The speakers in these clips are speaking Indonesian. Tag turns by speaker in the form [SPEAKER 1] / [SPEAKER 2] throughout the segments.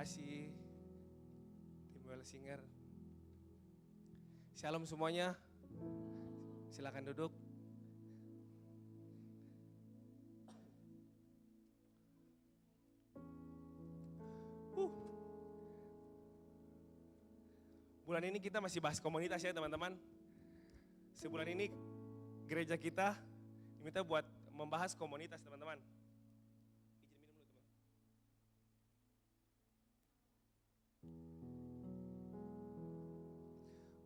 [SPEAKER 1] kasih tim Well Singer. Shalom semuanya, silakan duduk. Bulan ini kita masih bahas komunitas ya teman-teman. Sebulan ini gereja kita diminta buat membahas komunitas teman-teman. Izin minum dulu teman.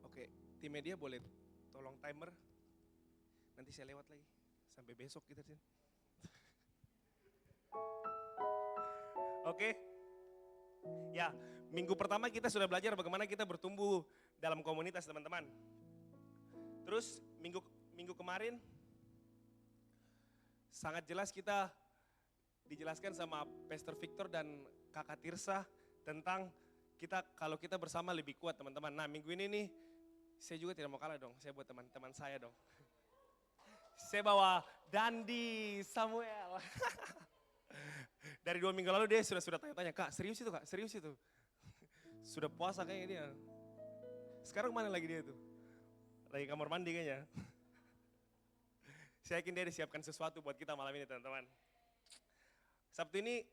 [SPEAKER 1] Oke, tim media boleh tolong timer. Nanti saya lewat lagi. Sampai besok kita sini. Oke. Ya, minggu pertama kita sudah belajar bagaimana kita bertumbuh dalam komunitas teman-teman. Terus minggu kemarin sangat jelas kita dijelaskan sama Pastor Victor dan Kakak Tirsa tentang kalau kita bersama lebih kuat teman-teman. Nah minggu ini nih saya juga tidak mau kalah dong, saya buat teman-teman saya dong. Saya bawa Dandi Samuel. Dari 2 minggu lalu dia sudah tanya-tanya, Kak serius itu Kak, serius itu. Sudah puasa kayaknya dia. Sekarang mana lagi dia itu? Lagi kamar mandi kayaknya. Saya yakin dia disiapkan sesuatu buat kita malam ini teman-teman. Sabtu ini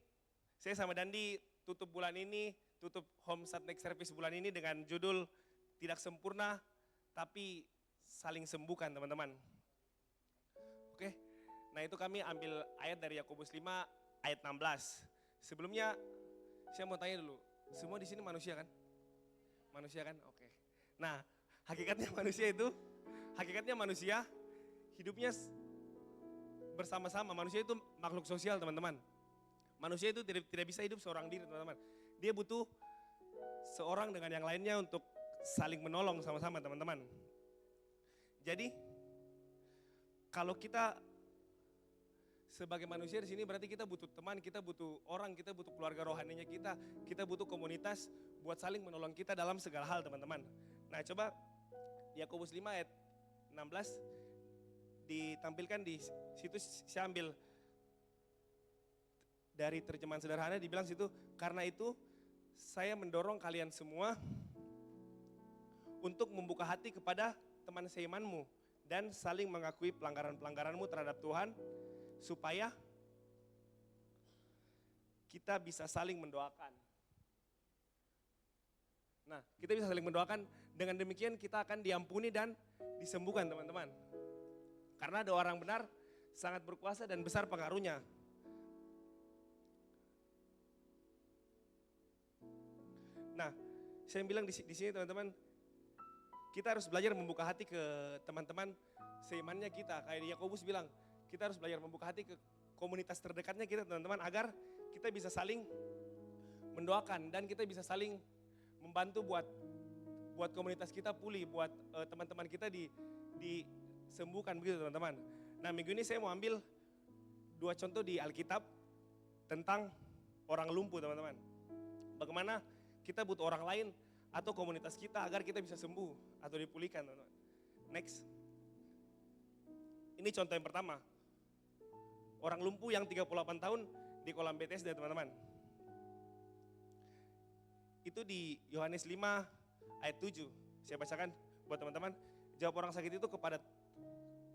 [SPEAKER 1] saya sama Dandi tutup bulan ini, tutup Home Start Next Service bulan ini dengan judul Tidak Sempurna Tapi Saling Sembuhkan teman-teman. Oke, nah itu kami ambil ayat dari Yakobus 5 ayat 16. Sebelumnya saya mau tanya dulu, semua di sini manusia kan? Manusia kan? Oke. Nah, hakikatnya manusia hidupnya bersama-sama. Manusia itu makhluk sosial, teman-teman. Manusia itu tidak bisa hidup seorang diri, teman-teman. Dia butuh seorang dengan yang lainnya untuk saling menolong sama-sama, teman-teman. Jadi, kalau kita sebagai manusia di sini berarti kita butuh teman, kita butuh orang, kita butuh keluarga rohaninya kita butuh komunitas buat saling menolong kita dalam segala hal teman-teman. Nah coba Yakobus 5 ayat 16 ditampilkan di situ, saya ambil dari terjemahan sederhana, dibilang situ, karena itu saya mendorong kalian semua untuk membuka hati kepada teman seimanmu dan saling mengakui pelanggaran-pelanggaranmu terhadap Tuhan, supaya kita bisa saling mendoakan. Nah, kita bisa saling mendoakan, dengan demikian kita akan diampuni dan disembuhkan teman-teman. Karena doa orang benar sangat berkuasa dan besar pengaruhnya. Nah, saya bilang di sini teman-teman, kita harus belajar membuka hati ke teman-teman seimannya kita. Kayak Yakobus bilang, kita harus belajar membuka hati ke komunitas terdekatnya kita teman-teman, agar kita bisa saling mendoakan dan kita bisa saling membantu buat komunitas kita pulih, buat teman-teman kita disembuhkan begitu teman-teman. Nah minggu ini saya mau ambil 2 contoh di Alkitab tentang orang lumpuh teman-teman. Bagaimana kita butuh orang lain atau komunitas kita agar kita bisa sembuh atau dipulihkan teman-teman. Next. Ini contoh yang pertama. Orang lumpuh yang 38 tahun di kolam Bethesda teman-teman. Itu di Yohanes 5 ayat 7. Saya bacakan buat teman-teman. Jawab orang sakit itu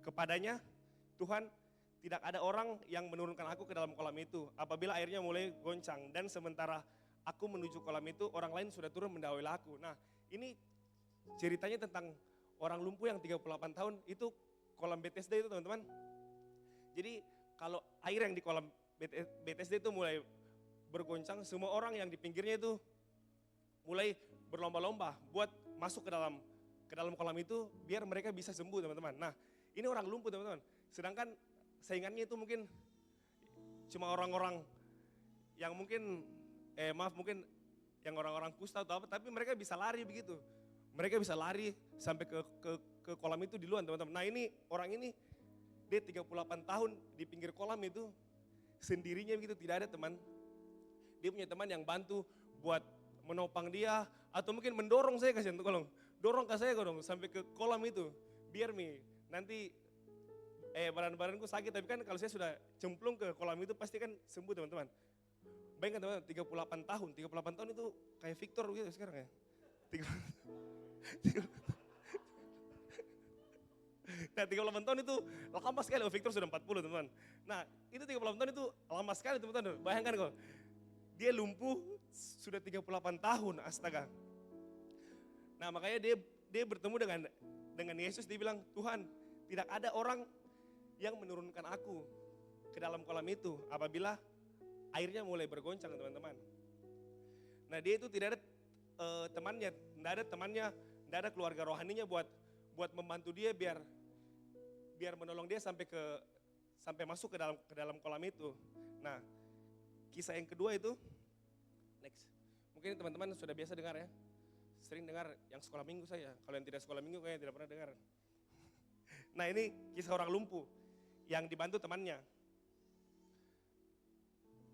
[SPEAKER 1] kepadanya, Tuhan, tidak ada orang yang menurunkan aku ke dalam kolam itu apabila airnya mulai goncang. Dan sementara aku menuju kolam itu, orang lain sudah turun mendahului aku. Nah ini ceritanya tentang orang lumpuh yang 38 tahun, itu kolam Bethesda itu teman-teman. Jadi kalau air yang di kolam Bethesda itu mulai bergoncang, semua orang yang di pinggirnya itu mulai berlomba-lomba buat masuk ke dalam kolam itu biar mereka bisa sembuh teman-teman. Nah ini orang lumpuh teman-teman, sedangkan saingannya itu mungkin cuma orang-orang yang mungkin mungkin yang orang-orang kusta atau apa, tapi mereka bisa lari begitu. Mereka bisa lari sampai ke kolam itu duluan teman-teman. Nah ini orang ini dia 38 tahun di pinggir kolam itu sendirinya begitu, tidak ada teman. Dia punya teman yang bantu buat menopang dia atau mungkin mendorong saya, kasih tolong dorong ke saya dong sampai ke kolam itu biar nanti badan-badanku sakit, tapi kan kalau saya sudah cemplung ke kolam itu pasti kan sembuh teman-teman. Bayangkan teman-teman, 38 tahun itu kayak Victor gitu sekarang ya. 30 Nah 38 tahun itu lama sekali, oh Victor sudah 40 teman-teman. Nah itu 38 tahun itu lama sekali teman-teman, bayangkan kok. Dia lumpuh sudah 38 tahun, astaga. Nah makanya dia bertemu dengan Yesus, dia bilang, Tuhan tidak ada orang yang menurunkan aku ke dalam kolam itu apabila airnya mulai bergoncang teman-teman. Nah dia itu tidak ada temannya, tidak ada keluarga rohaninya buat membantu dia biar menolong dia sampai masuk ke dalam kolam itu. Nah, kisah yang kedua itu next. Mungkin teman-teman sudah biasa dengar ya. Sering dengar yang sekolah minggu saya. Kalau yang tidak sekolah minggu kayaknya tidak pernah dengar. Nah, ini kisah orang lumpuh yang dibantu temannya.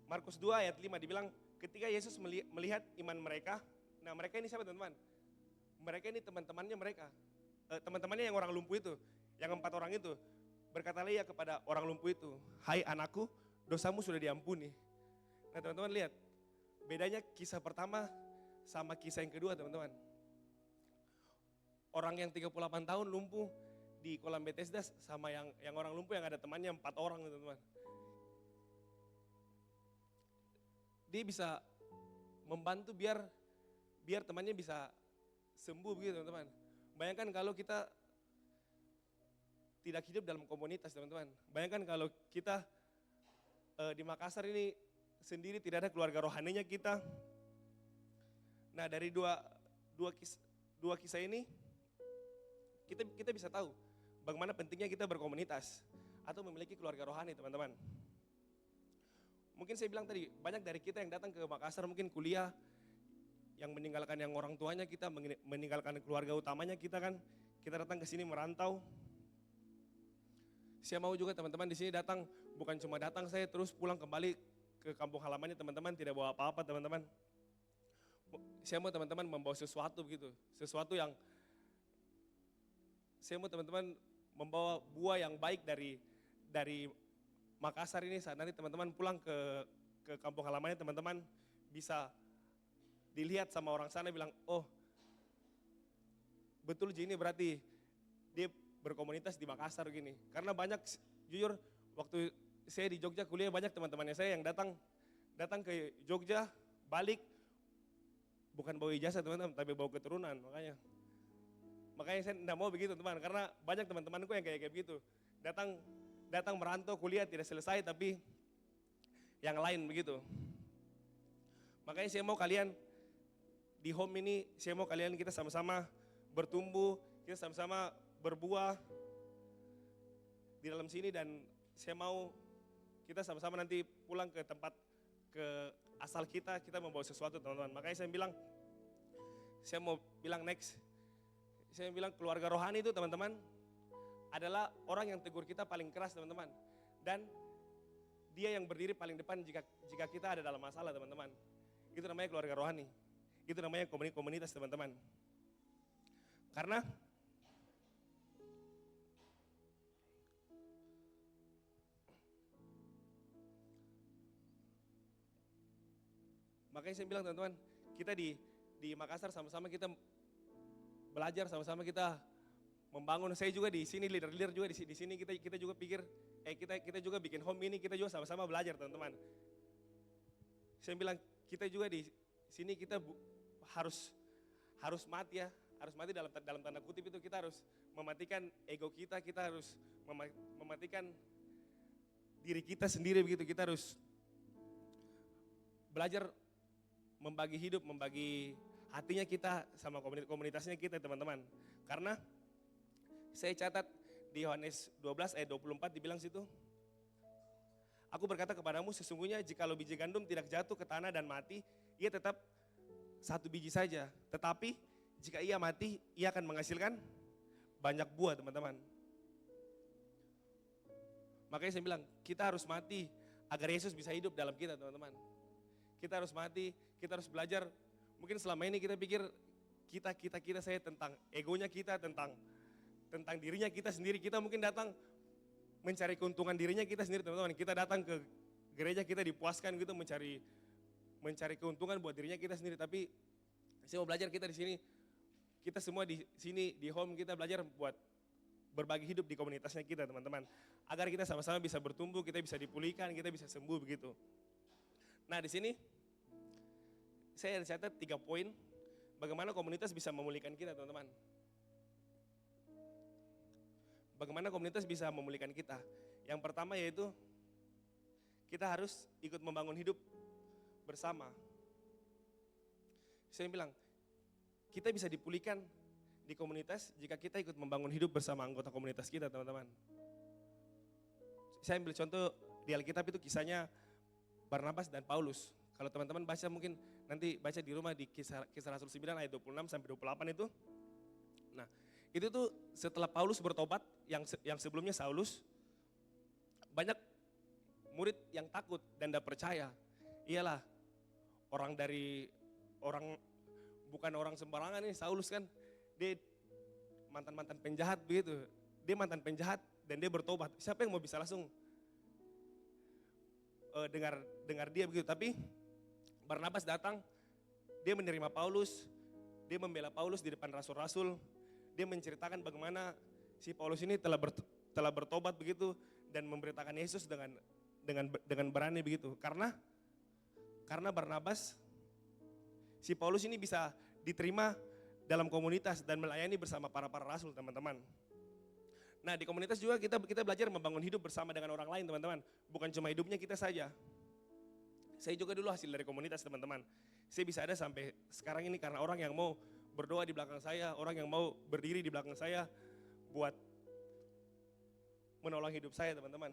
[SPEAKER 1] Markus 2 ayat 5 dibilang ketika Yesus melihat iman mereka. Nah, mereka ini siapa teman-teman? Mereka ini teman-temannya mereka. Teman-temannya yang orang lumpuh itu. Yang 4 orang itu, berkatalah ia kepada orang lumpuh itu, hai anakku, dosamu sudah diampuni. Nah teman-teman lihat, bedanya kisah pertama sama kisah yang kedua teman-teman. Orang yang 38 tahun lumpuh di kolam Bethesda sama yang orang lumpuh yang ada temannya 4 orang teman-teman. Dia bisa membantu biar temannya bisa sembuh begitu teman-teman. Bayangkan kalau kita tidak hidup dalam komunitas teman-teman. Bayangkan kalau kita di Makassar ini sendiri tidak ada keluarga rohaninya kita. Nah dari dua kisah ini kita bisa tahu bagaimana pentingnya kita berkomunitas atau memiliki keluarga rohani teman-teman. Mungkin saya bilang tadi banyak dari kita yang datang ke Makassar mungkin kuliah, yang meninggalkan yang orang tuanya kita, meninggalkan keluarga utamanya kita kan, kita datang ke sini merantau. Saya mau juga teman-teman di sini datang, bukan cuma datang saya terus pulang kembali ke kampung halamannya teman-teman, tidak bawa apa-apa teman-teman. Saya mau teman-teman membawa sesuatu begitu, sesuatu yang saya mau teman-teman membawa buah yang baik dari Makassar ini saat nanti teman-teman pulang ke kampung halamannya teman-teman bisa dilihat sama orang sana bilang, oh betul Ji ini berarti dia berkomunitas di Makassar gini. Karena banyak, jujur waktu saya di Jogja kuliah banyak teman-temannya saya yang datang ke Jogja, balik, bukan bawa ijazah teman-teman, tapi bawa keturunan makanya saya tidak mau begitu teman, karena banyak teman-temanku yang kayak begitu. Datang merantau kuliah tidak selesai tapi yang lain begitu. Makanya saya mau kalian di home ini, saya mau kalian kita sama-sama bertumbuh, kita sama-sama berbuah di dalam sini dan saya mau kita sama-sama nanti pulang ke tempat ke asal kita membawa sesuatu teman-teman. Makanya saya mau bilang next, saya bilang keluarga rohani itu teman-teman adalah orang yang tegur kita paling keras teman-teman. Dan dia yang berdiri paling depan jika kita ada dalam masalah teman-teman. Itu namanya keluarga rohani, itu namanya komunitas teman-teman. Karena makanya saya bilang teman-teman, kita di Makassar sama-sama kita belajar, sama-sama kita membangun. Saya juga di sini leader juga di sini kita juga pikir kita juga bikin home ini, kita juga sama-sama belajar teman-teman. Saya bilang kita juga di sini kita harus mati ya, harus mati dalam tanda kutip itu kita harus mematikan ego kita harus mematikan diri kita sendiri begitu, kita harus belajar membagi hidup, membagi hatinya kita sama komunitasnya kita teman-teman. Karena saya catat di Yohanes 12 ayat 24 dibilang situ, aku berkata kepadamu sesungguhnya jikalau biji gandum tidak jatuh ke tanah dan mati, ia tetap satu biji saja. Tetapi jika ia mati, ia akan menghasilkan banyak buah teman-teman. Makanya saya bilang kita harus mati agar Yesus bisa hidup dalam kita teman-teman. Kita harus mati, kita harus belajar. Mungkin selama ini kita pikir kita saya tentang egonya kita, tentang dirinya kita sendiri. Kita mungkin datang mencari keuntungan dirinya kita sendiri teman-teman. Kita datang ke gereja kita dipuaskan gitu, mencari mencari keuntungan buat dirinya kita sendiri, tapi saya mau belajar kita di sini, kita semua di sini di home kita belajar buat berbagi hidup di komunitasnya kita teman-teman. Agar kita sama-sama bisa bertumbuh, kita bisa dipulihkan, kita bisa sembuh begitu. Nah di sini saya catat 3 poin bagaimana komunitas bisa memulihkan kita teman-teman. Bagaimana komunitas bisa memulihkan kita. Yang pertama yaitu kita harus ikut membangun hidup bersama. Saya bilang, kita bisa dipulihkan di komunitas jika kita ikut membangun hidup bersama anggota komunitas kita teman-teman. Saya ambil contoh di Alkitab itu kisahnya Barnabas dan Paulus. Kalau teman-teman baca mungkin nanti baca di rumah di kisah Rasul 9 ayat 26 sampai 28 itu. Nah, itu tuh setelah Paulus bertobat yang sebelumnya Saulus, banyak murid yang takut dan tidak percaya. Iyalah, bukan orang sembarangan nih Saulus kan, dia mantan-mantan penjahat begitu. Dia mantan penjahat dan dia bertobat. Siapa yang mau bisa langsung dengar dia begitu. Tapi Barnabas datang, dia menerima Paulus, dia membela Paulus di depan rasul-rasul. Dia menceritakan bagaimana si Paulus ini telah bertobat begitu dan memberitakan Yesus dengan berani begitu. Karena Barnabas, si Paulus ini bisa diterima dalam komunitas dan melayani bersama para rasul teman-teman. Nah di komunitas juga kita belajar membangun hidup bersama dengan orang lain teman-teman. Bukan cuma hidupnya kita saja. Saya juga dulu hasil dari komunitas teman-teman. Saya bisa ada sampai sekarang ini karena orang yang mau berdoa di belakang saya, orang yang mau berdiri di belakang saya buat menolong hidup saya teman-teman.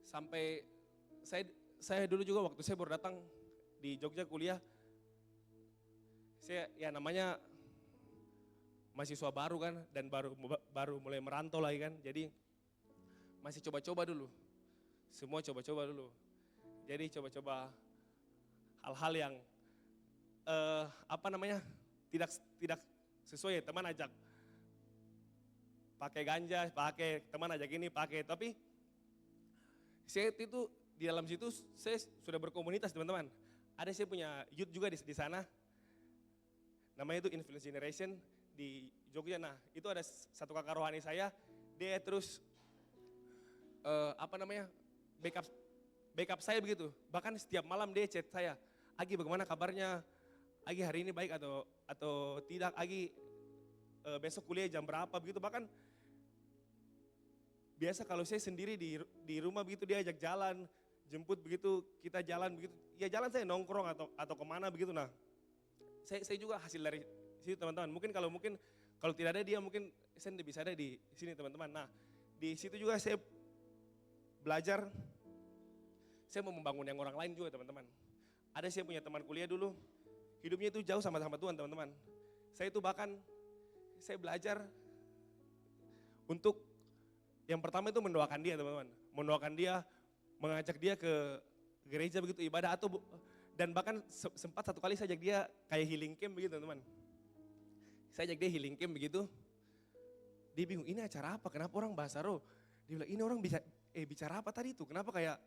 [SPEAKER 1] Sampai saya dulu juga waktu saya baru datang di Jogja kuliah, saya ya namanya mahasiswa baru kan dan baru mulai merantau lagi kan, jadi masih coba-coba dulu, semua coba-coba dulu. Jadi coba-coba hal-hal yang tidak sesuai. Teman ajak pakai ganja, teman ajak ini pakai, tapi saya itu di dalam situ saya sudah berkomunitas teman-teman. Ada saya punya youth juga di sana, namanya itu Influence Generation di Jogja. Nah itu ada satu kakak rohani saya, dia terus backup saya begitu. Bahkan setiap malam dia chat saya, Agi bagaimana kabarnya, Agi hari ini baik atau tidak, Agi besok kuliah jam berapa begitu. Bahkan biasa kalau saya sendiri di rumah begitu dia ajak jalan, jemput begitu, kita jalan begitu. Ya jalan saya nongkrong atau kemana begitu. Nah saya juga hasil dari situ teman-teman. Mungkin kalau tidak ada dia mungkin saya tidak bisa ada di sini teman-teman. Nah di situ juga saya belajar, saya mau membangun yang orang lain juga teman-teman. Ada saya punya teman kuliah dulu, hidupnya itu jauh sama Tuhan teman-teman. Saya itu bahkan saya belajar untuk yang pertama itu mendoakan dia teman-teman. Mendoakan dia, mengajak dia ke gereja begitu ibadah dan bahkan sempat satu kali saya ajak dia kayak healing camp begitu teman-teman. Saya ajak dia healing camp begitu. Dia bingung, ini acara apa? Kenapa orang bahasa roh? Dia bilang, ini orang bicara apa tadi itu? Kenapa kayak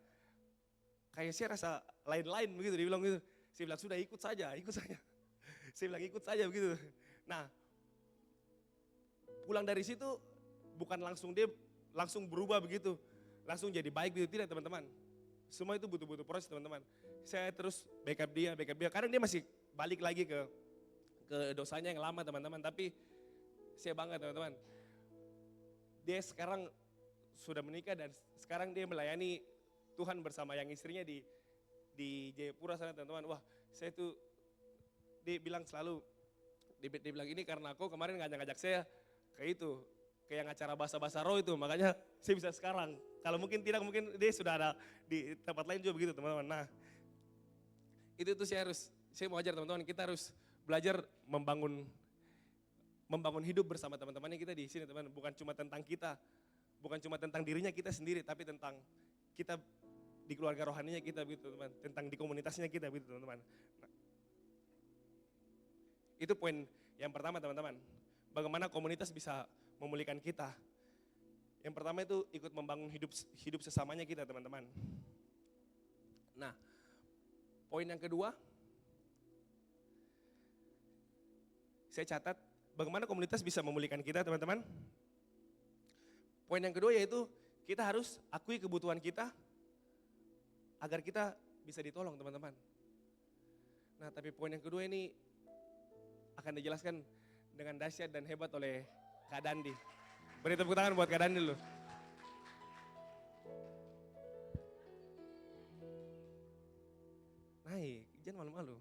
[SPEAKER 1] saya rasa lain-lain begitu. Dia bilang gitu. Saya bilang, sudah ikut saja. Saya bilang ikut saja begitu. Nah, pulang dari situ bukan langsung berubah begitu. Langsung jadi baik begitu, tidak teman-teman. Semua itu butuh proses teman-teman. Saya terus backup dia. Karena dia masih balik lagi ke dosanya yang lama teman-teman. Tapi saya bangga teman-teman. Dia sekarang sudah menikah dan sekarang dia melayani Tuhan bersama yang istrinya di Jayapura sana teman-teman. Wah saya tuh, dia bilang selalu, dia bilang ini karena aku kemarin ngajak saya ke itu, ke yang acara bahasa roh itu, makanya saya bisa sekarang. Kalau mungkin tidak, mungkin dia sudah ada di tempat lain juga begitu teman-teman. Nah itu tuh saya mau ajar teman-teman, kita harus belajar membangun hidup bersama teman-temannya kita di sini teman. Bukan cuma tentang kita, bukan cuma tentang dirinya kita sendiri, tapi tentang kita di keluarga rohaninya kita begitu teman, tentang di komunitasnya kita begitu teman-teman. Nah, itu poin yang pertama teman-teman. Bagaimana komunitas bisa memulihkan kita. Yang pertama itu ikut membangun hidup sesamanya kita teman-teman. Nah, poin yang kedua, saya catat bagaimana komunitas bisa memulihkan kita, teman-teman. Poin yang kedua yaitu kita harus akui kebutuhan kita agar kita bisa ditolong, teman-teman. Nah, tapi poin yang kedua ini akan dijelaskan dengan dahsyat dan hebat oleh Kak Dandi. Beri tepuk tangan buat Kak Dandi dulu. Naik, jangan malu-malu.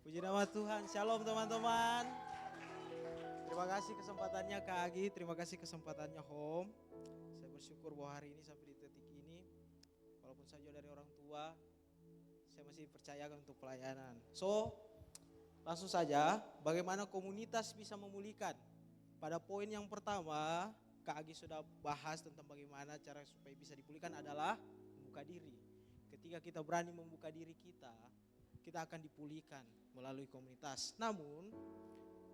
[SPEAKER 2] Puji nama Tuhan, shalom teman-teman. Terima kasih kesempatannya Kak Agi, terima kasih kesempatannya Home. Saya bersyukur bahwa hari ini sampai di titik ini, walaupun saya jauh dari orang tua, saya masih dipercayakan untuk pelayanan. So, langsung saja, bagaimana komunitas bisa memulihkan? Pada poin yang pertama, Kak Agi sudah bahas tentang bagaimana cara supaya bisa dipulihkan adalah membuka diri. Ketika kita berani membuka diri kita akan dipulihkan melalui komunitas. Namun,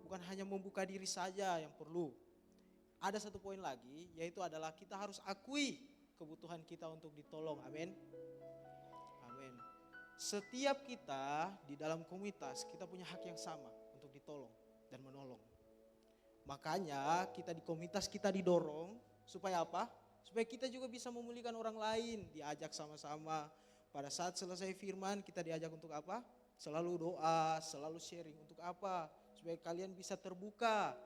[SPEAKER 2] bukan hanya membuka diri saja yang perlu. Ada satu poin lagi, yaitu adalah kita harus akui kebutuhan kita untuk ditolong. Amin. Amin. Setiap kita di dalam komunitas, kita punya hak yang sama untuk ditolong dan menolong. Makanya kita di komunitas kita didorong supaya apa? Supaya kita juga bisa memulihkan orang lain, diajak sama-sama. Pada saat selesai firman kita diajak untuk apa? Selalu doa, selalu sharing untuk apa? Supaya kalian bisa terbuka.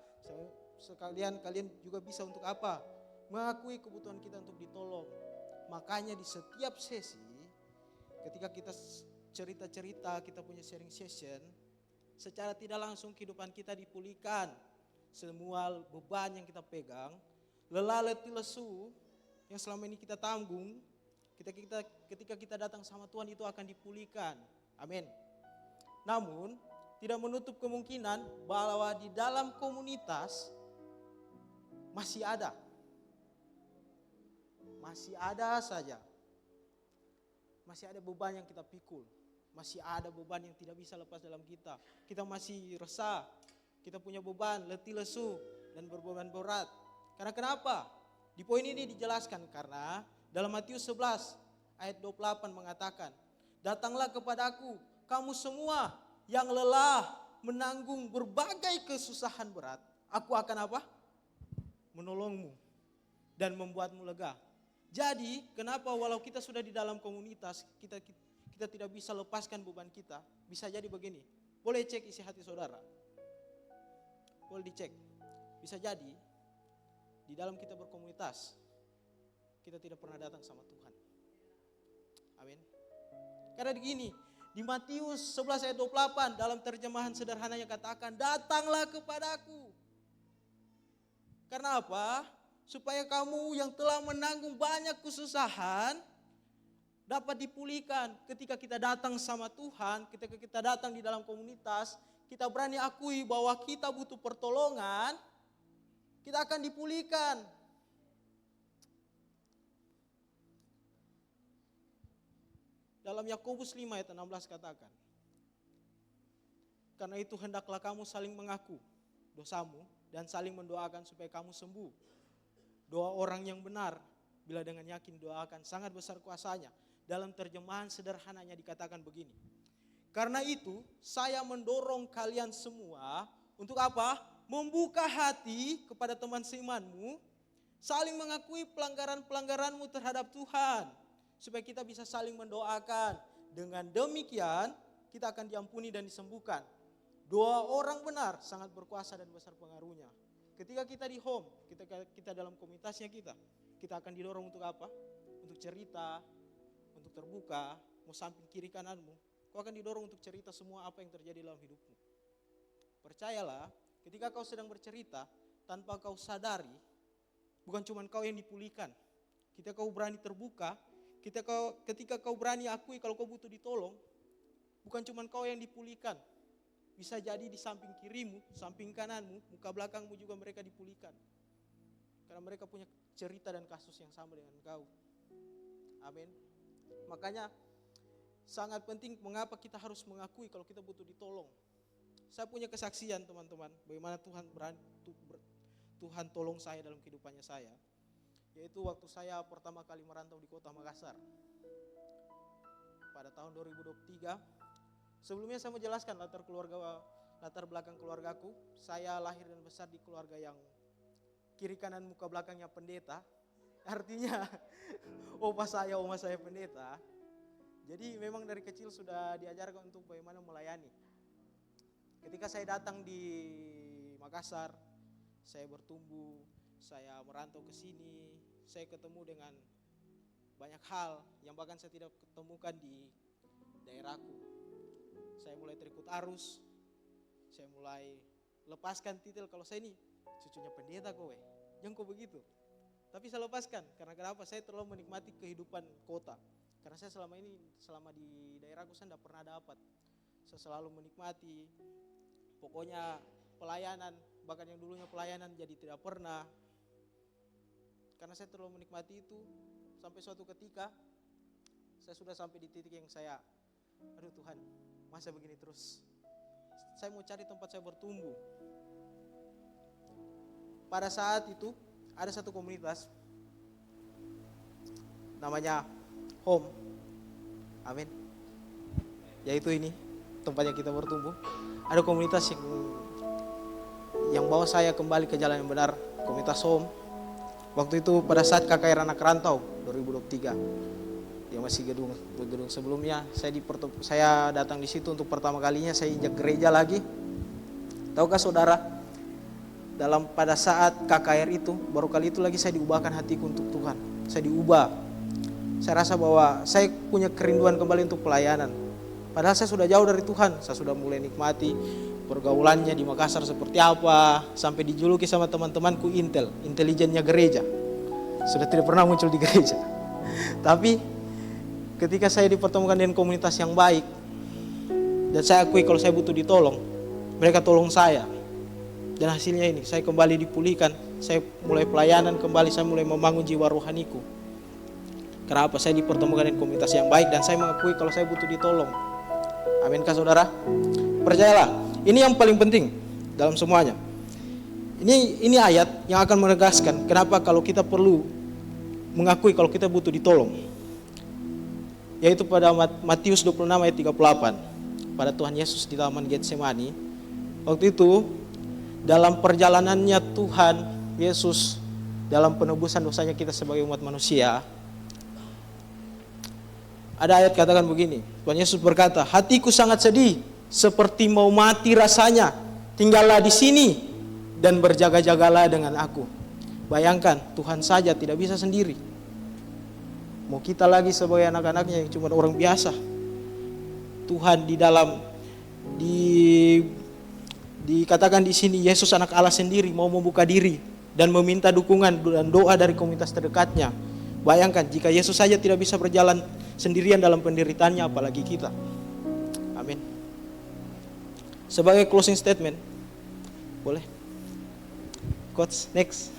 [SPEAKER 2] Sekalian kalian juga bisa untuk apa? Mengakui kebutuhan kita untuk ditolong. Makanya di setiap sesi ketika kita cerita-cerita, kita punya sharing session, secara tidak langsung kehidupan kita dipulihkan. Semua beban yang kita pegang, lelah letih lesu yang selama ini kita tanggung, ketika kita datang sama Tuhan itu akan dipulihkan. Amin. Namun tidak menutup kemungkinan bahwa di dalam komunitas masih ada saja. Masih ada beban yang kita pikul. Masih ada beban yang tidak bisa lepas dalam kita. Kita masih resah. Kita punya beban, letih lesu dan berbeban berat. Karena kenapa? Di poin ini dijelaskan karena dalam Matius 11 ayat 28 mengatakan, "Datanglah kepadaku kamu semua yang lelah menanggung berbagai kesusahan berat. Aku akan apa? Menolongmu dan membuatmu lega." Jadi kenapa walau kita sudah di dalam komunitas, kita tidak bisa lepaskan beban kita? Bisa jadi begini, boleh cek isi hati saudara. Boleh dicek. Bisa jadi di dalam kita berkomunitas, kita tidak pernah datang sama Tuhan. Amin. Karena begini, di Matius 11 ayat 28 dalam terjemahan sederhananya katakan, "Datanglah kepadaku." Karena apa? Supaya kamu yang telah menanggung banyak kesusahan dapat dipulihkan. Ketika kita datang sama Tuhan, ketika kita datang di dalam komunitas, kita berani akui bahwa kita butuh pertolongan, kita akan dipulihkan. Dalam Yakobus 5 ayat 16 katakan, "Karena itu hendaklah kamu saling mengaku dosamu dan saling mendoakan supaya kamu sembuh. Doa orang yang benar bila dengan yakin doakan sangat besar kuasanya." Dalam terjemahan sederhananya dikatakan begini, "Karena itu saya mendorong kalian semua untuk apa? Membuka hati kepada teman seimanmu, saling mengakui pelanggaran-pelanggaranmu terhadap Tuhan, supaya kita bisa saling mendoakan. Dengan demikian kita akan diampuni dan disembuhkan. Doa orang benar sangat berkuasa dan besar pengaruhnya." Ketika kita di home, kita dalam komunitasnya kita akan didorong untuk apa? Untuk cerita, untuk terbuka, mau samping kiri kananmu, kau akan didorong untuk cerita semua apa yang terjadi dalam hidupmu. Percayalah, ketika kau sedang bercerita, tanpa kau sadari, bukan cuma kau yang dipulihkan. Ketika kau berani terbuka, ketika kau berani akui kalau kau butuh ditolong, bukan cuma kau yang dipulihkan. Bisa jadi di samping kirimu, samping kananmu, muka belakangmu juga mereka dipulihkan. Karena mereka punya cerita dan kasus yang sama dengan kau. Amin. Makanya sangat penting mengapa kita harus mengakui kalau kita butuh ditolong. Saya punya kesaksian teman-teman, bagaimana Tuhan tolong saya dalam kehidupannya saya, yaitu waktu saya pertama kali merantau di kota Makassar pada tahun 2023. Sebelumnya saya menjelaskan latar belakang keluargaku. Saya lahir dan besar di keluarga yang kiri kanan muka belakangnya pendeta. Artinya oma saya pendeta. Jadi memang dari kecil sudah diajarkan untuk bagaimana melayani. Ketika saya datang di Makassar, saya bertumbuh, saya merantau ke sini, saya ketemu dengan banyak hal yang bahkan saya tidak ketemukan di daerahku. Saya mulai terikut arus, saya mulai lepaskan titel kalau saya ini cucunya pendeta kowe, jangan kok begitu. Tapi saya lepaskan, karena kenapa? Saya terlalu menikmati kehidupan kota. Karena saya selama di daerahku saya tidak pernah dapat. Saya selalu menikmati, pokoknya pelayanan, bahkan yang dulunya pelayanan jadi tidak pernah. Karena saya terlalu menikmati itu, sampai suatu ketika saya sudah sampai di titik yang saya, aduh Tuhan, masa begini terus? Saya mau cari tempat saya bertumbuh. Pada saat itu ada satu komunitas namanya Home. Amin. Yaitu ini tempatnya kita bertumbuh. Ada komunitas yang bawa saya kembali ke jalan yang benar, komunitas Home. Waktu itu pada saat KKR Anak Rantau 2023. Yang masih gedung sebelumnya, saya datang di situ untuk pertama kalinya saya injak gereja lagi. Tahukah saudara, pada saat KKR itu, baru kali itu lagi saya diubahkan hatiku untuk Tuhan. Saya diubah. Saya rasa bahwa saya punya kerinduan kembali untuk pelayanan. Padahal saya sudah jauh dari Tuhan. Saya sudah mulai nikmati pergaulannya di Makassar seperti apa. Sampai dijuluki sama teman-temanku intelijennya gereja. Sudah tidak pernah muncul di gereja. Tapi ketika saya dipertemukan dengan komunitas yang baik, dan saya akui kalau saya butuh ditolong, mereka tolong saya. Dan hasilnya ini, saya kembali dipulihkan. Saya mulai pelayanan kembali, saya mulai membangun jiwa rohaniku. Kenapa? Saya dipertemukan dengan komunitas yang baik dan saya mengakui kalau saya butuh ditolong. Aminkah saudara? Percayalah, ini yang paling penting dalam semuanya. Ini ayat yang akan menegaskan kenapa kalau kita perlu mengakui kalau kita butuh ditolong. Yaitu pada Matius 26 ayat 38. Pada Tuhan Yesus di Taman Getsemani. Waktu itu dalam perjalanannya Tuhan Yesus dalam penebusan dosanya kita sebagai umat manusia, ada ayat katakan begini, Tuhan Yesus berkata, hatiku sangat sedih, seperti mau mati rasanya, tinggallah di sini dan berjaga-jagalah dengan aku. Bayangkan, Tuhan saja tidak bisa sendiri. Mau kita lagi sebagai anak-anaknya yang cuma orang biasa. Tuhan dikatakan di sini, Yesus anak Allah sendiri mau membuka diri dan meminta dukungan dan doa dari komunitas terdekatnya. Bayangkan, jika Yesus saja tidak bisa berjalan sendirian dalam penderitaannya, apalagi kita. Amin. Sebagai closing statement, boleh? Coach, next.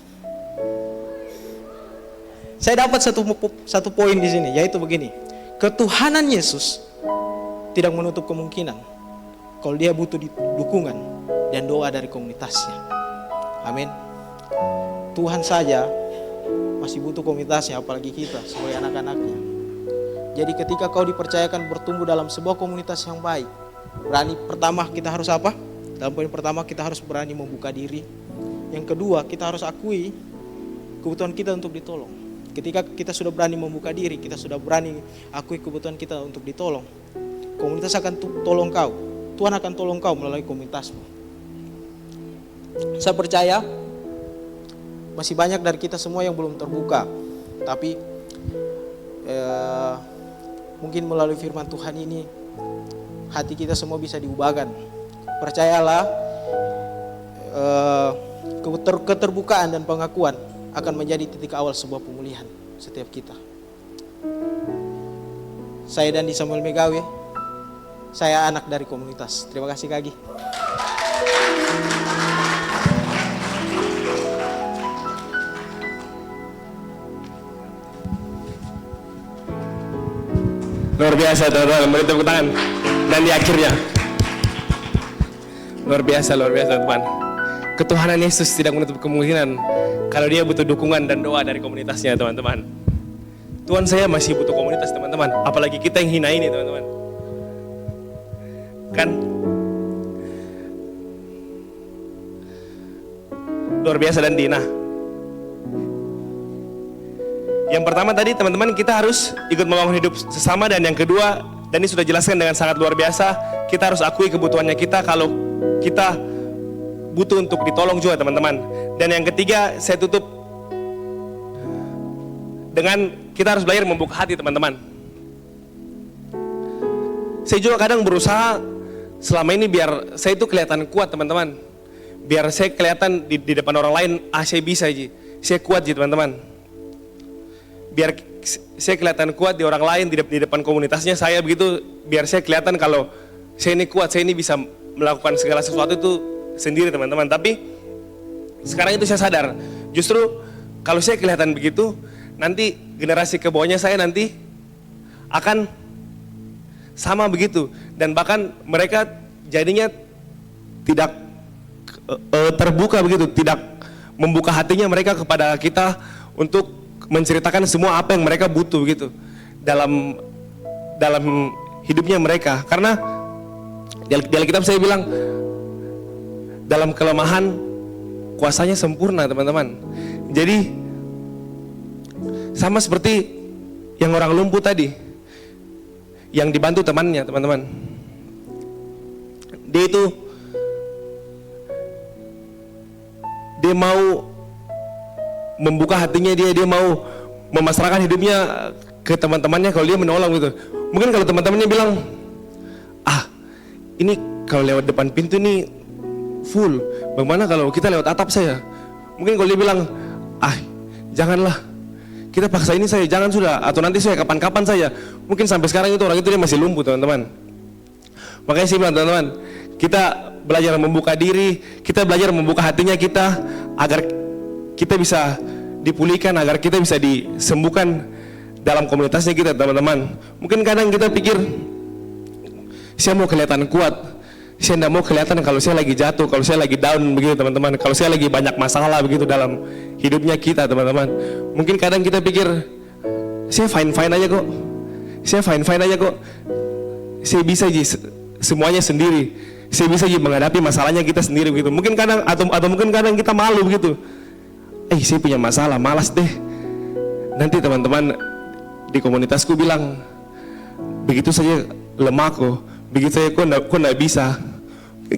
[SPEAKER 2] Saya dapat satu poin di sini, yaitu begini. Ketuhanan Yesus tidak menutup kemungkinan kalau dia butuh dukungan dan doa dari komunitasnya. Amin. Tuhan saja masih butuh komunitasnya, apalagi kita sebagai anak-anaknya. Jadi ketika kau dipercayakan bertumbuh dalam sebuah komunitas yang baik, pertama kita harus apa? Dalam poin pertama kita harus berani membuka diri. Yang kedua, kita harus akui kebutuhan kita untuk ditolong. Ketika kita sudah berani membuka diri, kita sudah berani akui kebutuhan kita untuk ditolong, komunitas akan tolong kau. Tuhan akan tolong kau melalui komunitasmu. Saya percaya masih banyak dari kita semua yang belum terbuka, tapi mungkin melalui firman Tuhan ini hati kita semua bisa diubahkan. Percayalah, keterbukaan dan pengakuan akan menjadi titik awal sebuah pemulihan setiap kita. Saya Dandi Samuel Megawe, saya anak dari komunitas. Terima kasih Kak Agi.
[SPEAKER 1] Luar biasa teman-teman, beri tepuk tangan. Dan di akhirnya luar biasa teman. ketuhanan Yesus tidak menutup kemungkinan kalau dia butuh dukungan dan doa dari komunitasnya, teman-teman. Tuhan, saya masih butuh komunitas, teman-teman. Apalagi kita yang hina ini, teman-teman. Kan luar biasa dan Dina. Yang pertama tadi, teman-teman, kita harus ikut membangun hidup sesama. Dan yang kedua, dan ini sudah jelaskan dengan sangat luar biasa, kita harus akui kebutuhannya kita kalau kita butuh untuk ditolong juga, teman-teman. Dan yang ketiga, saya tutup dengan kita harus belajar membuka hati, teman-teman. Saya juga kadang berusaha selama ini biar saya itu kelihatan kuat, teman-teman. Biar saya kelihatan di depan orang lain, saya bisa, saya kuat, teman-teman. Biar saya kelihatan kuat di orang lain, di depan komunitasnya saya begitu, biar saya kelihatan kalau saya ini kuat, saya ini bisa melakukan segala sesuatu itu sendiri, teman-teman. Tapi sekarang itu saya sadar, justru kalau saya kelihatan begitu, nanti generasi ke bawahnya saya nanti akan sama begitu. Dan bahkan mereka jadinya tidak terbuka begitu, tidak membuka hatinya mereka kepada kita untuk menceritakan semua apa yang mereka butuh gitu dalam hidupnya mereka. Karena di Alkitab saya bilang, dalam kelemahan kuasanya sempurna, teman-teman. Jadi sama seperti yang orang lumpuh tadi, yang dibantu temannya, teman-teman. Dia mau membuka hatinya, dia mau memasrahkan hidupnya ke teman-temannya kalau dia menolong gitu. Mungkin kalau teman-temannya bilang, ini kalau lewat depan pintu nih full, bagaimana kalau kita lewat atap saya? Mungkin kalau dia bilang, janganlah, kita paksa ini saya, jangan sudah, atau nanti saya kapan-kapan saya. Mungkin sampai sekarang itu orang itu dia masih lumpuh, teman-teman. Makanya saya bilang, teman-teman, kita belajar membuka diri, kita belajar membuka hatinya kita, agar kita bisa dipulihkan, agar kita bisa disembuhkan dalam komunitasnya kita, teman-teman. Mungkin kadang kita pikir, saya mau kelihatan kuat, saya tidak mau kelihatan kalau saya lagi jatuh, kalau saya lagi down begitu, teman-teman. Kalau saya lagi banyak masalah begitu dalam hidupnya kita, teman-teman. Mungkin kadang kita pikir, saya fine-fine aja kok, saya fine-fine aja kok, saya bisa semuanya sendiri, saya bisa menghadapi masalahnya kita sendiri begitu. Mungkin kadang atau mungkin kadang kita malu begitu. Saya punya masalah, malas deh. Nanti teman-teman di komunitasku bilang, begitu saja lemah kok, begitu saya kok nggak bisa.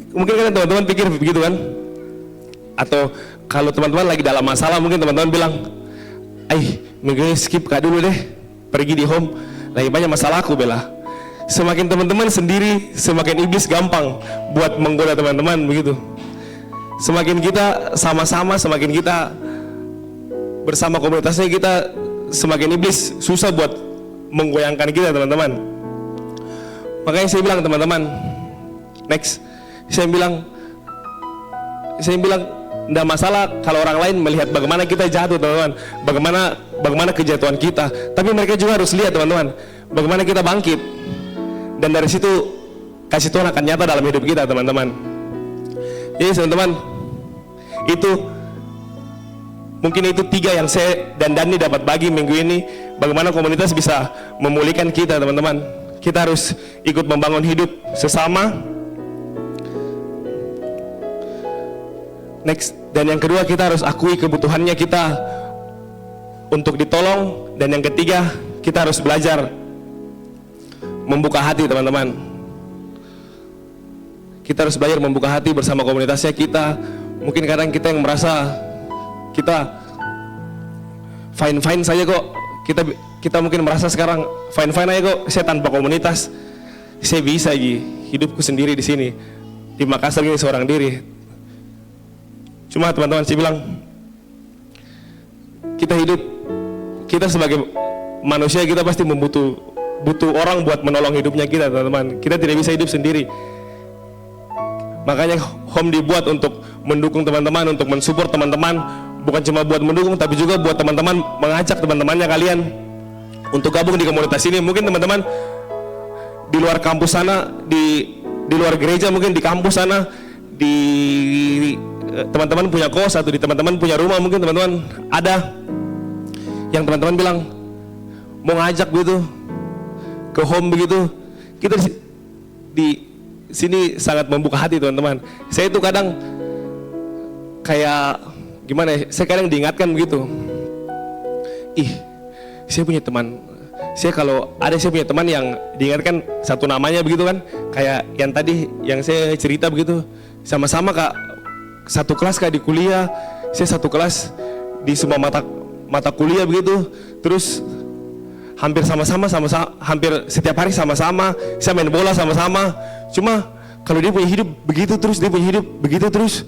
[SPEAKER 1] Mungkin kan teman-teman pikir begitu kan? Atau kalau teman-teman lagi dalam masalah, mungkin teman-teman bilang, minggu skip kak dulu deh, pergi di home, lagi banyak masalah aku bela. Semakin teman-teman sendiri, semakin iblis gampang buat menggoda teman-teman begitu. Semakin kita sama-sama, semakin kita bersama komunitasnya kita, semakin iblis susah buat menggoyangkan kita, teman-teman. Makanya saya bilang, teman-teman, next, saya bilang tidak masalah kalau orang lain melihat bagaimana kita jatuh, teman-teman, bagaimana kejatuhan kita. Tapi mereka juga harus lihat, teman-teman, bagaimana kita bangkit. Dan dari situ kasih Tuhan akan nyata dalam hidup kita, teman-teman. Jadi teman-teman, mungkin itu 3 yang saya dan Dani dapat bagi minggu ini. Bagaimana komunitas bisa memulihkan kita, teman-teman. Kita harus ikut membangun hidup sesama. Next, dan yang kedua, kita harus akui kebutuhannya kita untuk ditolong. Dan yang ketiga, kita harus belajar membuka hati, teman-teman. Kita harus belajar membuka hati bersama komunitasnya kita. Mungkin kadang kita yang merasa kita fine-fine saja kok. Kita mungkin merasa sekarang fine-fine aja kok. Saya tanpa komunitas, saya bisa hidupku sendiri di sini. Di Makassar ini seorang diri. Cuma teman-teman, saya bilang, kita sebagai manusia, kita pasti butuh orang buat menolong hidupnya kita, teman-teman. Kita tidak bisa hidup sendiri. Makanya home dibuat untuk mendukung teman-teman, untuk mensupport teman-teman. Bukan cuma buat mendukung, tapi juga buat teman-teman mengajak teman-temannya kalian untuk gabung di komunitas ini. Mungkin teman-teman di luar kampus sana, di luar gereja, mungkin di kampus sana, di teman-teman punya kos atau di teman-teman punya rumah, mungkin teman-teman ada yang teman-teman bilang mau ngajak begitu ke home begitu. Kita di sini sangat membuka hati teman-teman. Saya itu kadang kayak gimana ya, saya kadang diingatkan begitu. Saya punya teman, saya kalau ada saya punya teman yang diingatkan satu namanya begitu kan, kayak yang tadi yang saya cerita begitu, sama-sama kak satu kelas kak di kuliah, saya satu kelas di semua mata kuliah begitu, terus hampir sama-sama hampir setiap hari sama-sama, saya main bola sama-sama. Cuma kalau dia punya hidup begitu terus, dia punya hidup begitu terus,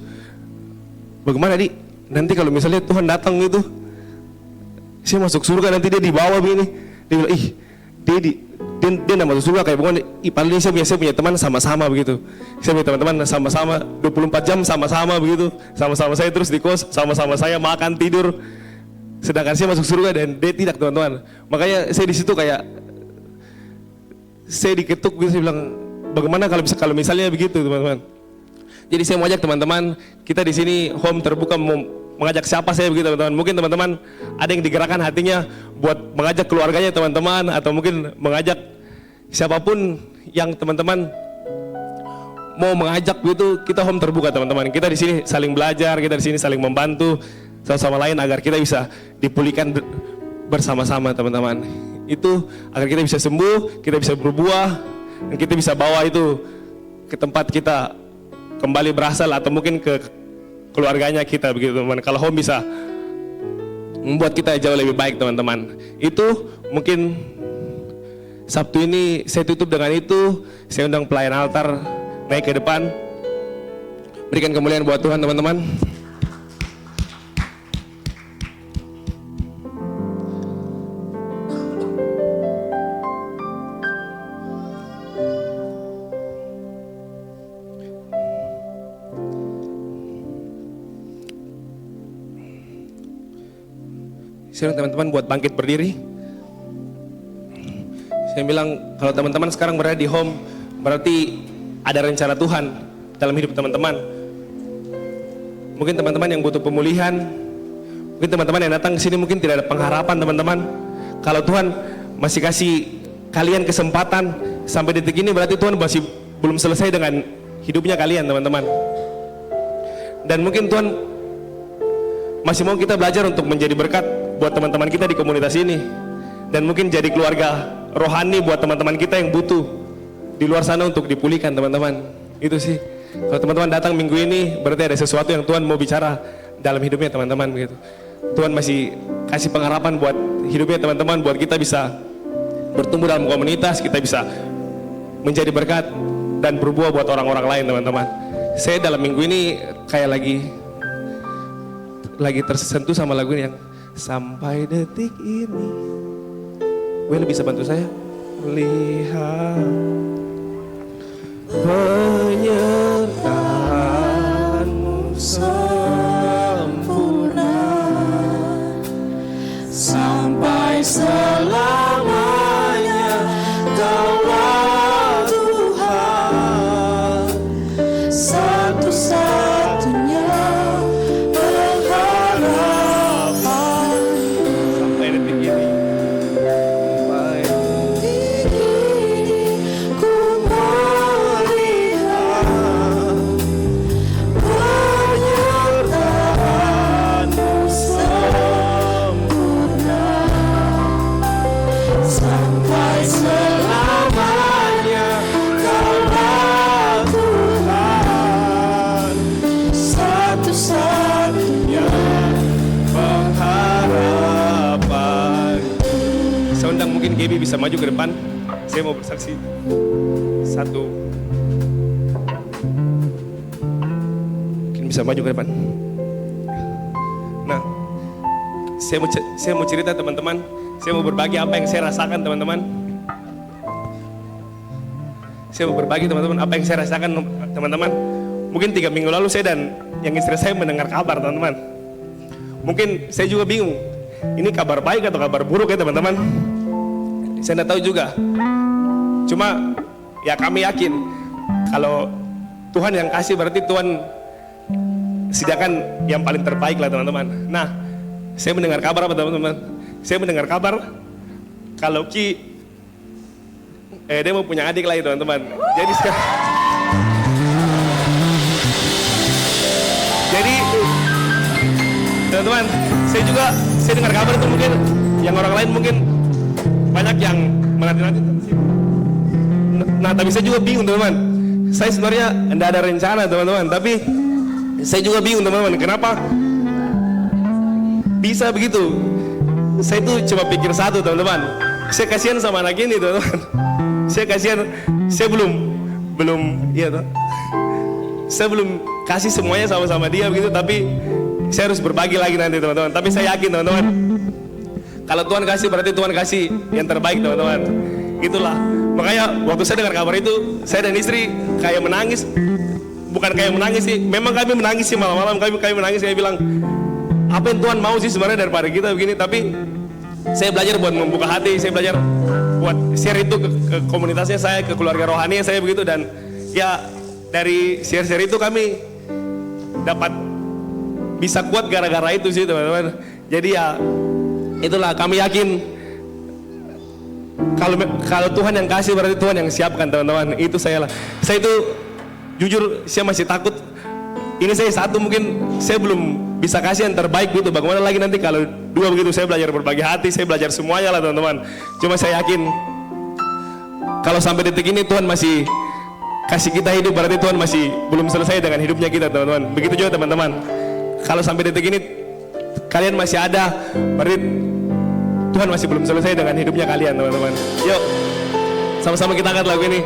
[SPEAKER 1] bagaimana di nanti kalau misalnya Tuhan datang gitu, saya masuk surga nanti dia di bawah begini, dia bilang dia nggak masuk surga kayak bukan. Padahal saya punya teman sama-sama begitu, saya punya teman-teman sama-sama 24 jam sama-sama begitu, sama-sama saya terus di kos, sama-sama saya makan tidur, sedangkan saya masuk surga dan dia tidak teman-teman. Makanya saya di situ kayak saya diketuk gitu, saya bilang bagaimana kalau misalnya begitu teman-teman. Jadi saya mau ajak teman-teman, kita di sini home terbuka mau mengajak siapa saya begitu teman-teman. Mungkin teman-teman ada yang digerakkan hatinya buat mengajak keluarganya teman-teman, atau mungkin mengajak siapapun yang teman-teman mau mengajak begitu. Kita home terbuka teman-teman. Kita di sini saling belajar, kita di sini saling membantu satu sama lain agar kita bisa dipulihkan bersama-sama teman-teman. Itu agar kita bisa sembuh, kita bisa berbuah, dan kita bisa bawa itu ke tempat kita kembali berasal, atau mungkin ke keluarganya kita begitu teman. Kalau home bisa membuat kita jauh lebih baik teman-teman. Itu mungkin Sabtu ini saya tutup dengan itu. Saya undang pelayan altar naik ke depan, berikan kemuliaan buat Tuhan teman-teman. Saya teman-teman buat bangkit berdiri. Saya bilang kalau teman-teman sekarang berada di home, berarti ada rencana Tuhan dalam hidup teman-teman. Mungkin teman-teman yang butuh pemulihan, mungkin teman-teman yang datang ke sini mungkin tidak ada pengharapan teman-teman. Kalau Tuhan masih kasih kalian kesempatan sampai detik ini, berarti Tuhan masih belum selesai dengan hidupnya kalian teman-teman. Dan mungkin Tuhan masih mau kita belajar untuk menjadi berkat buat teman-teman kita di komunitas ini, dan mungkin jadi keluarga rohani buat teman-teman kita yang butuh di luar sana untuk dipulihkan teman-teman. Itu sih, kalau teman-teman datang minggu ini berarti ada sesuatu yang Tuhan mau bicara dalam hidupnya teman-teman gitu. Tuhan masih kasih pengharapan buat hidupnya teman-teman, buat kita bisa bertumbuh dalam komunitas, kita bisa menjadi berkat dan berbuah buat orang-orang lain teman-teman. Saya dalam minggu ini kayak lagi tersentuh sama lagu ini yang sampai detik ini. Will bisa bantu saya? Lihat penyertaanmu sempurna sampai selamanya. Kaulah Tuhan, satu-satunya pengharapan. Sampai detik ini, ku melihat penyertaanmu sempurna sampai selamanya. Kaulah Tuhan, satu-satunya pengharapan. Saya undang mungkin Gaby bisa maju ke depan. Saya mau bersaksi. Satu. Mungkin bisa maju ke depan. Nah, saya mau cerita teman-teman. Saya mau berbagi apa yang saya rasakan teman-teman. Saya mau berbagi teman-teman apa yang saya rasakan teman-teman. Mungkin 3 minggu lalu saya dan yang istri saya mendengar kabar teman-teman. Mungkin saya juga bingung, ini kabar baik atau kabar buruk ya teman-teman. Saya tidak tahu juga. Cuma ya kami yakin kalau Tuhan yang kasih, berarti Tuhan sediakan yang paling terbaik lah teman-teman. Nah, saya mendengar kabar apa teman-teman? Saya mendengar kabar kalau Ki dia mau punya adik lagi teman-teman. Jadi sekarang, jadi teman-teman, saya dengar kabar itu mungkin yang orang lain mungkin banyak yang menanti-nanti. Nah, tapi saya juga bingung teman-teman. Saya sebenarnya tidak ada rencana teman-teman, tapi saya juga bingung teman-teman, kenapa bisa begitu? Saya itu cuma pikir satu teman-teman. Saya kasihan sama anak ini teman-teman. Saya kasihan, saya belum iya toh. Saya belum kasih semuanya sama-sama dia begitu, tapi saya harus berbagi lagi nanti teman-teman. Tapi saya yakin teman-teman, kalau Tuhan kasih berarti Tuhan kasih yang terbaik teman-teman. Itulah makanya waktu saya dengar kabar itu, saya dan istri kayak menangis. Bukan kayak menangis sih, memang kami menangis sih malam-malam, kami menangis, saya bilang apa yang Tuhan mau sih sebenarnya daripada kita begini. Tapi saya belajar buat membuka hati, saya belajar buat share itu ke komunitasnya saya, ke keluarga rohani saya begitu. Dan ya dari share-share itu kami dapat bisa kuat gara-gara itu sih teman-teman. Jadi ya itulah, kami yakin kalau Tuhan yang kasih berarti Tuhan yang siapkan teman-teman. Itu saya itu jujur saya masih takut. Ini saya satu, mungkin saya belum bisa kasih yang terbaik gitu. Bagaimana lagi nanti kalau dua begitu? Saya belajar berbagi hati, saya belajar semuanya lah teman-teman. Cuma saya yakin kalau sampai detik ini Tuhan masih kasih kita hidup, berarti Tuhan masih belum selesai dengan hidupnya kita teman-teman. Begitu juga teman-teman, kalau sampai detik ini kalian masih ada, berarti Tuhan masih belum selesai dengan hidupnya kalian teman-teman. Yuk sama-sama kita angkat lagu ini.